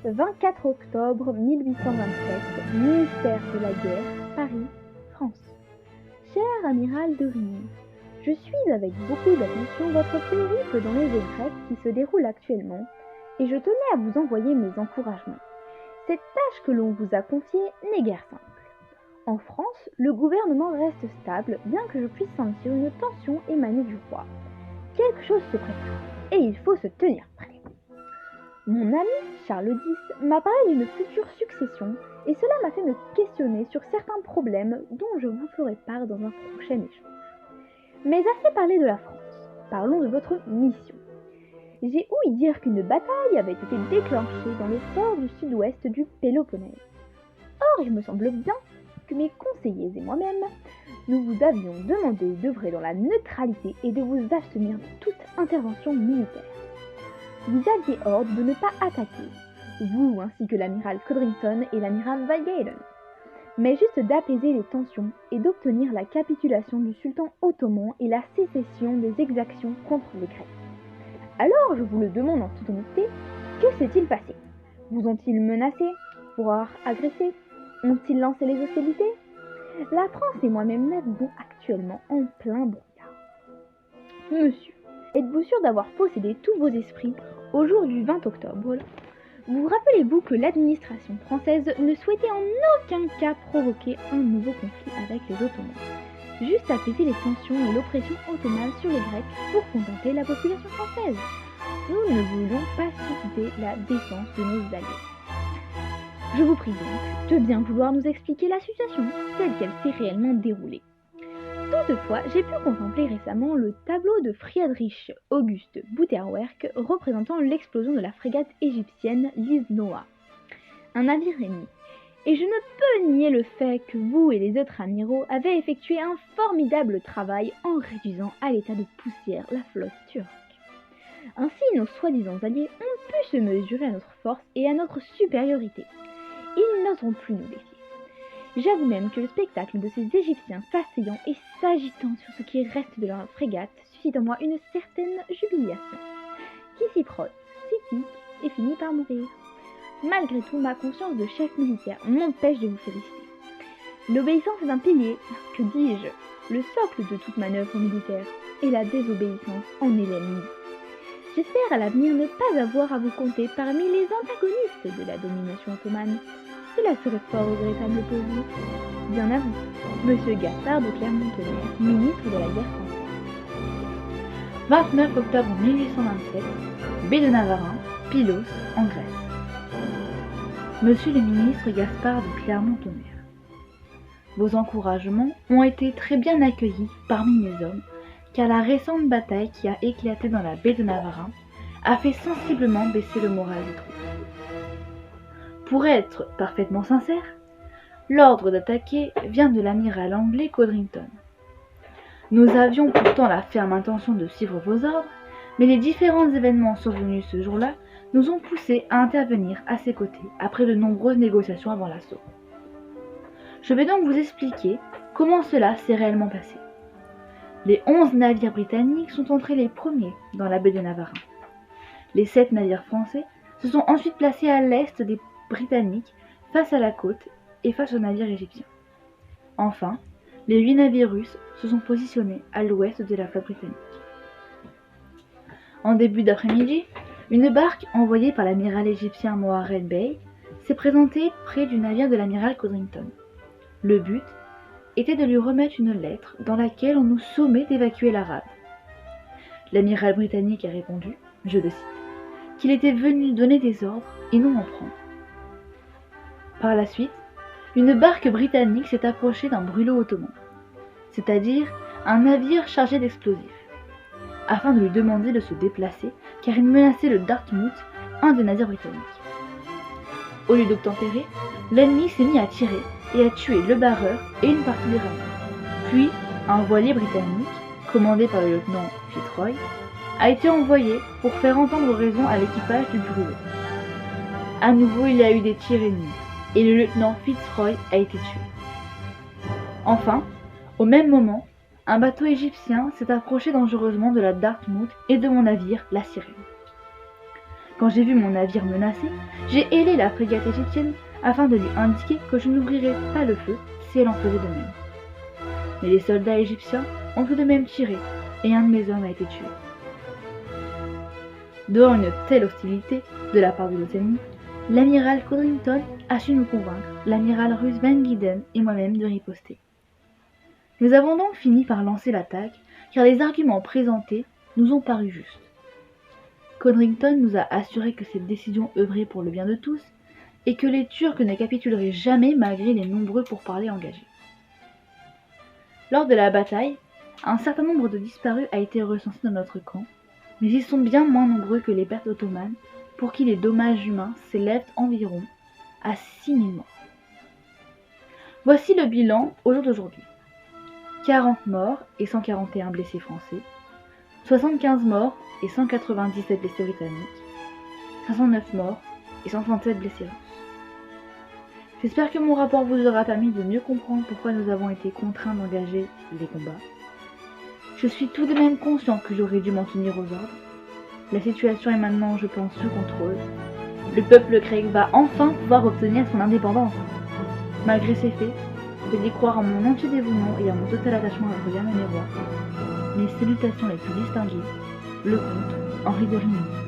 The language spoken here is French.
24 octobre 1827, ministère de la Guerre, Paris, France. Cher amiral de Rigny, je suis avec beaucoup d'attention votre périple dans les eaux grecques qui se déroule actuellement, et je tenais à vous envoyer mes encouragements. Cette tâche que l'on vous a confiée n'est guère simple. En France, le gouvernement reste stable, bien que je puisse sentir une tension émaner du roi. Quelque chose se prépare, et il faut se tenir prêt. Mon ami Charles X m'a parlé d'une future succession, et cela m'a fait me questionner sur certains problèmes dont je vous ferai part dans un prochain échange. Mais assez parlé de la France, parlons de votre mission. J'ai ouï dire qu'une bataille avait été déclenchée dans le port du sud-ouest du Péloponnèse. Or, il me semble bien que mes conseillers et moi-même, nous vous avions demandé d'œuvrer dans la neutralité et de vous abstenir de toute intervention militaire. Vous aviez ordre de ne pas attaquer, vous ainsi que l'amiral Codrington et l'amiral Weigelen, mais juste d'apaiser les tensions et d'obtenir la capitulation du sultan ottoman et la sécession des exactions contre les Grecs. Alors, je vous le demande en toute honnêteté, que s'est-il passé? Vous ont-ils menacé, voire agressé? Ont-ils lancé les hostilités? La France et moi-même naviguons actuellement en plein brouillard. Monsieur, êtes-vous sûr d'avoir possédé tous vos esprits au jour du 20 octobre? Vous rappelez-vous que l'administration française ne souhaitait en aucun cas provoquer un nouveau conflit avec les Ottomans, juste apaiser les tensions et l'oppression ottomane sur les Grecs pour contenter la population française. Nous ne voulions pas susciter la défense de nos alliés. Je vous prie donc de bien vouloir nous expliquer la situation telle qu'elle s'est réellement déroulée. Toutefois, j'ai pu contempler récemment le tableau de Friedrich August Butterwerk représentant l'explosion de la frégate égyptienne l'Is Noah, un navire ennemi. Et je ne peux nier le fait que vous et les autres amiraux avez effectué un formidable travail en réduisant à l'état de poussière la flotte turque. Ainsi, nos soi-disant alliés ont pu se mesurer à notre force et à notre supériorité. Ils n'oseront plus nous défier. J'avoue même que le spectacle de ces Égyptiens s'asseyant et s'agitant sur ce qui reste de leur frégate suscite en moi une certaine jubilation, qui s'y frotte, s'y pique et finit par mourir. Malgré tout, ma conscience de chef militaire m'empêche de vous féliciter. L'obéissance est un pilier, que dis-je, le socle de toute manœuvre militaire, et la désobéissance en est l'ennemi. J'espère à l'avenir ne pas avoir à vous compter parmi les antagonistes de la domination ottomane. Cela serait fort regrettable pour vous. Bien à vous, Monsieur Gaspard de Clermont-Tonnerre, ministre de la Guerre française. 29 octobre 1827, baie de Navarin, Pylos, en Grèce. Monsieur le ministre Gaspard de Clermont-Tonnerre, vos encouragements ont été très bien accueillis parmi mes hommes, car la récente bataille qui a éclaté dans la baie de Navarin a fait sensiblement baisser le moral des troupes. Pour être parfaitement sincère, l'ordre d'attaquer vient de l'amiral anglais Codrington. Nous avions pourtant la ferme intention de suivre vos ordres, mais les différents événements survenus ce jour-là nous ont poussés à intervenir à ses côtés après de nombreuses négociations avant l'assaut. Je vais donc vous expliquer comment cela s'est réellement passé. Les 11 navires britanniques sont entrés les premiers dans la baie de Navarin. Les 7 navires français se sont ensuite placés à l'est des Britanniques, face à la côte et face aux navires égyptiens. Enfin, les 8 navires russes se sont positionnés à l'ouest de la flotte britannique. En début d'après-midi, une barque envoyée par l'amiral égyptien Moharrel Bey s'est présentée près du navire de l'amiral Codrington. Le but était de lui remettre une lettre dans laquelle on nous sommait d'évacuer la rade. L'amiral britannique a répondu, je le cite, qu'il était venu donner des ordres et non en prendre. Par la suite, une barque britannique s'est approchée d'un brûlot ottoman, c'est-à-dire un navire chargé d'explosifs, afin de lui demander de se déplacer car il menaçait le Dartmouth, un des navires britanniques. Au lieu d'obtempérer, l'ennemi s'est mis à tirer et a tué le barreur et une partie des rames. Puis, un voilier britannique, commandé par le lieutenant Fitzroy, a été envoyé pour faire entendre raison à l'équipage du brûlot. À nouveau, il y a eu des tirs ennemis, et le lieutenant Fitzroy a été tué. Enfin, au même moment, un bateau égyptien s'est approché dangereusement de la Dartmouth et de mon navire, la Sirène. Quand j'ai vu mon navire menacé, j'ai hélé la frégate égyptienne afin de lui indiquer que je n'ouvrirais pas le feu si elle en faisait de même. Mais les soldats égyptiens ont tout de même tiré et un de mes hommes a été tué. Devant une telle hostilité de la part de nos ennemis, l'amiral Codrington a su nous convaincre, l'amiral russe Van Gieden et moi-même de riposter. Nous avons donc fini par lancer l'attaque, car les arguments présentés nous ont paru justes. Codrington nous a assuré que cette décision œuvrait pour le bien de tous, et que les Turcs ne capituleraient jamais malgré les nombreux pourparlers engagés. Lors de la bataille, un certain nombre de disparus a été recensé dans notre camp, mais ils sont bien moins nombreux que les pertes ottomanes, pour qui les dommages humains s'élèvent environ à 6 000 morts. Voici le bilan au jour d'aujourd'hui. 40 morts et 141 blessés français, 75 morts et 197 blessés britanniques, 509 morts et 137 blessés russes. J'espère que mon rapport vous aura permis de mieux comprendre pourquoi nous avons été contraints d'engager les combats. Je suis tout de même conscient que j'aurais dû m'en tenir aux ordres. La situation est maintenant, je pense, sous contrôle. Le peuple grec va enfin pouvoir obtenir son indépendance. Malgré ces faits, veuillez croire en mon entier dévouement et à mon total attachement à votre bien-aimé roi. Mes salutations les plus distinguées, le comte Henri de Rigny.